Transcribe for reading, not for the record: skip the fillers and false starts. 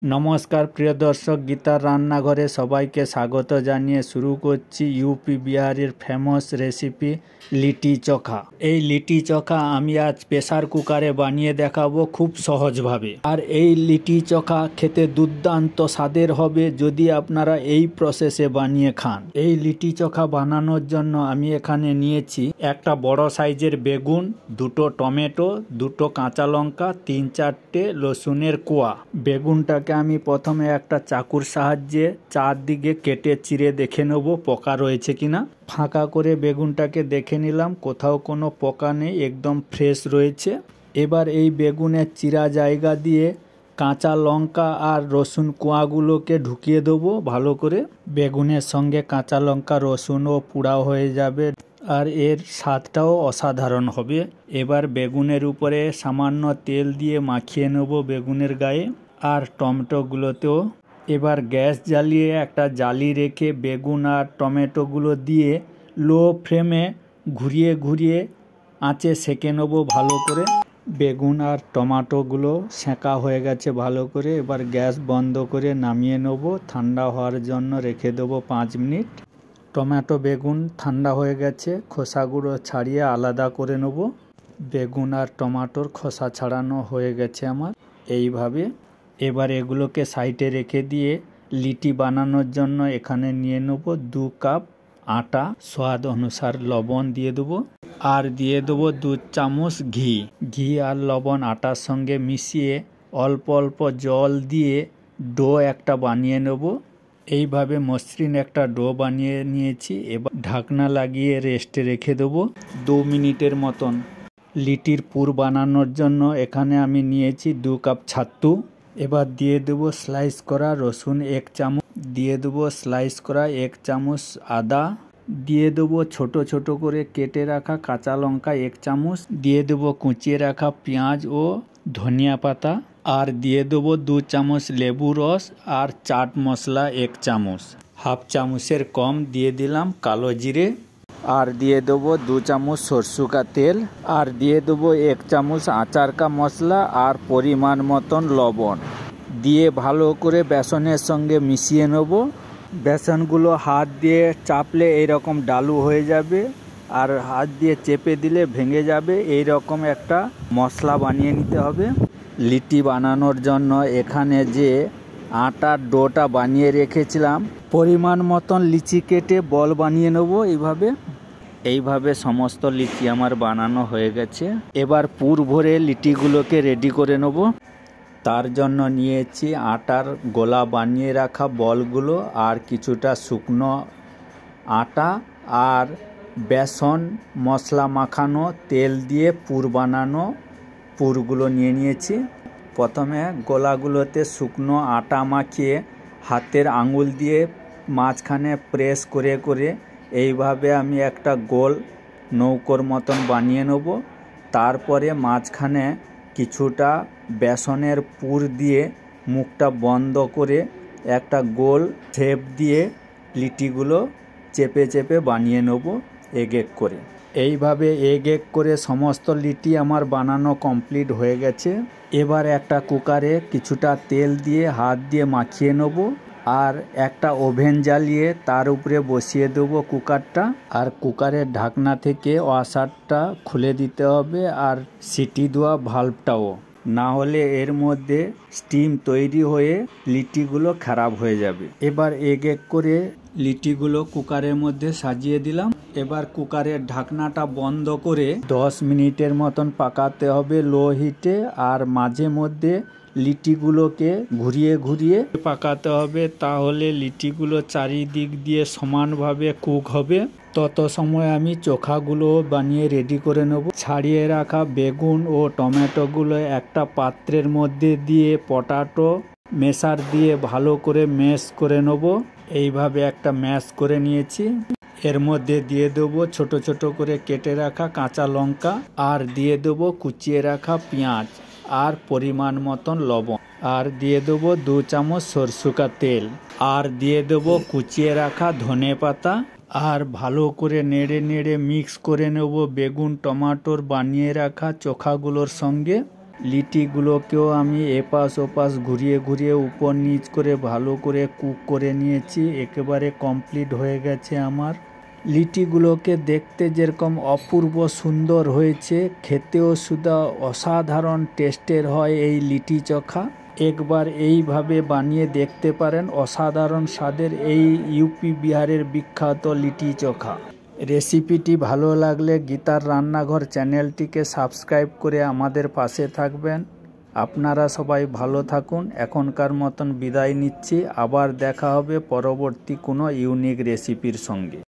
নমস্কার প্রিয় দর্শক, গীতার রান্নাঘরে সবাইকে স্বাগত জানিয়ে শুরু করছি ইউপি বিহারের ফেমাস রেসিপি লিটি চোখা। এই লিটি চোখা আমি আজ প্রেসার কুকারে বানিয়ে দেখাবো খুব সহজভাবে। আর এই লিটি চোখা খেতে দুর্দান্ত স্বাদের হবে যদি আপনারা এই প্রসেসে বানিয়ে খান। এই লিটি চোখা বানানোর জন্য আমি এখানে নিয়েছি একটা বড় সাইজের বেগুন, দুটো টমেটো, দুটো কাঁচা লঙ্কা, 3-4টে রসুনের কোয়া। বেগুনটাকে আমি প্রথমে একটা চাকুর সাহায্যে চারদিকে কেটে চিড়ে দেখে নেব পোকা রয়েছে কিনা। ফাঁকা করে বেগুনটাকে দেখে নিলাম, কোথাও কোনো পোকা নেই, একদম ফ্রেশ রয়েছে। এবার এই বেগুনের চিরা জায়গা দিয়ে কাঁচা লঙ্কা আর রসুন কোয়াগুলোকে ঢুকিয়ে দেবো ভালো করে। বেগুনের সঙ্গে কাঁচা লঙ্কা রসুনও পুড়াও হয়ে যাবে আর এর স্বাদটাও অসাধারণ হবে। এবার বেগুনের উপরে সামান্য তেল দিয়ে মাখিয়ে নেব বেগুনের গায়ে আর টমেটোগুলোতেও। এবার গ্যাস জ্বালিয়ে একটা জালি রেখে বেগুন আর টমেটোগুলো দিয়ে লো ফ্লেমে ঘুরিয়ে ঘুরিয়ে আঁচে সেঁকে নেব ভালো করে। বেগুন আর টমেটোগুলো সেঁকা হয়ে গেছে ভালো করে। এবার গ্যাস বন্ধ করে নামিয়ে নেব, ঠান্ডা হওয়ার জন্য রেখে দেবো 5 মিনিট। টমেটো বেগুন ঠান্ডা হয়ে গেছে, খোসাগুলো ছাড়িয়ে আলাদা করে নেব। বেগুন আর টমেটোর খোসা ছাড়ানো হয়ে গেছে আমার এইভাবে। এবার এগুলোকে সাইডে রেখে দিয়ে লিটি বানানোর জন্য এখানে নিয়ে নেব 2 কাপ আটা, স্বাদ অনুসার লবণ দিয়ে দেবো আর দিয়ে দেবো 2 চামচ ঘি। ঘি আর লবণ আটার সঙ্গে মিশিয়ে অল্প অল্প জল দিয়ে ডো একটা বানিয়ে নেব। এইভাবে মসৃণ একটা ডো বানিয়ে নিয়েছি। এবার ঢাকনা লাগিয়ে রেস্টে রেখে দেবো 2 মিনিটের মতন। লিটির পুর বানানোর জন্য এখানে আমি নিয়েছি 2 কাপ ছাতু। এবার দিয়ে দেবো স্লাইস করা রসুন 1 চামচ, দিয়ে দেবো স্লাইস করা 1 চামচ আদা, দিয়ে দেবো ছোট ছোট করে কেটে রাখা কাঁচা লঙ্কা 1 চামচ, দিয়ে দেবো কুচিয়ে রাখা পেঁয়াজ ও ধনিয়া পাতা, আর দিয়ে দেবো 2 চামচ লেবু রস আর চাট মশলা 1 চামচ। হাফ চামচের কম দিয়ে দিলাম কালো জিরে, আর দিয়ে দেবো 2 চামচ সরষে का তেল, আর দিয়ে দেবো 1 চামচ আচার কা মশলা আর পরিমাণ মতন লবণ দিয়ে ভালো করে বেসনের সঙ্গে মিশিয়ে নেব। বেসনগুলো হাত দিয়ে চাপলে এইরকম ডালু হয়ে যাবে আর হাত দিয়ে চেপে দিলে ভেঙে যাবে। এই রকম একটা মশলা বানিয়ে নিতে হবে। লিটি বানানোর জন্য এখানে যে আটার ডোটা বানিয়ে রেখেছিলাম, পরিমাণ মতন লিচি কেটে বল বানিয়ে নেব এইভাবে সমস্ত লিচি আমার বানানো হয়ে গেছে। এবার পুর ভরে লিটিগুলোকে রেডি করে নেব। তার জন্য নিয়েছি আটার গোলা বানিয়ে রাখা বলগুলো আর কিছুটা শুকনো আটা আর বেসন মশলা মাখানো তেল দিয়ে পুর বানানো পুরগুলো নিয়ে নিয়েছি। প্রথমে গোলাগুলোতে শুকনো আটা মাখিয়ে হাতের আঙুল দিয়ে মাঝখানে প্রেস করে করে এইভাবে আমি একটা গোল নৌকোর মতন বানিয়ে নেব। তারপরে মাঝখানে কিছুটা বেসনের পুর দিয়ে মুখটা বন্ধ করে একটা গোল শেপ দিয়ে লিটিগুলো চেপে চেপে বানিয়ে নেব এগ এগ করে। এইভাবে এগ এগ করে সমস্ত লিটি আমার বানানো কমপ্লিট হয়ে গেছে। এবার একটা কুকারে কিছুটা তেল দিয়ে হাত দিয়ে মাখিয়ে নেব আর একটা ওভেন জ্বালিয়ে তার উপরে বসিয়ে দেবো কুকারটা। আর কুকারের ঢাকনা থেকে ওয়াশারটা খুলে দিতে হবে আর সিটি দেওয়া ভাল্বটাও, না হলে এর মধ্যে স্টিম তৈরি হয়ে লিটিগুলো খারাপ হয়ে যাবে। এবার এগ এগ করে লিটিগুলো কুকারের মধ্যে সাজিয়ে দিলাম। এবার কুকারের ঢাকনাটা বন্ধ করে 10 মিনিটের মতন পাকাতে হবে লো হিটে, আর মাঝে মধ্যে লিটিগুলোকে ঘুরিয়ে ঘুরিয়ে পাকাতে হবে, তাহলে লিটিগুলো চারিদিক দিয়ে সমানভাবে কুক হবে। তত সময় আমি চোখাগুলো বানিয়ে রেডি করে নেব। ছাড়িয়ে রাখা বেগুন ও টমেটোগুলো একটা পাত্রের মধ্যে দিয়ে পটাটো মেশার দিয়ে ভালো করে ম্যাশ করে নেব। এইভাবে একটা ম্যাশ করে নিয়েছি। এর মধ্যে দিয়ে দেবো ছোট ছোট করে কেটে রাখা কাঁচা লঙ্কা, আর দিয়ে দেবো কুচিয়ে রাখা পেঁয়াজ আর পরিমাণ মতন লবণ, আর দিয়ে দেবো 2 চামচ সরষে का তেল, আর দিয়ে দেবো কুচিয়ে রাখা ধনে পাতা, আর ভালো করে নেড়ে নেড়ে মিক্স করে নেব বেগুন টমেটোর বানিয়ে রাখা চোখাগুলোর সঙ্গে। লিটিগুলোকেও আমি এপাশ ওপাশ ঘুরিয়ে ঘুরিয়ে উপর নিচ করে ভালো করে কুক করে নিয়েছি। একেবারে কমপ্লিট হয়ে গেছে আমার। লিটিগুলোকে দেখতে যেরকম অপূর্ব সুন্দর হয়েছে, খেতেও শুধু অসাধারণ টেস্টের হয় এই লিটি চোখা। একবার এইভাবে বানিয়ে দেখতে পারেন, অসাধারণ স্বাদের এই ইউপি বিহারের বিখ্যাত লিটি চোখা। রেসিপিটি ভালো লাগলে গীতার রান্নাঘর চ্যানেলটিকে সাবস্ক্রাইব করে আমাদের পাশে থাকবেন। আপনারা সবাই ভালো থাকুন। এখনকার মতন বিদায় নিচ্ছি। আবার দেখা হবে পরবর্তী কোনো ইউনিক রেসিপির সঙ্গে।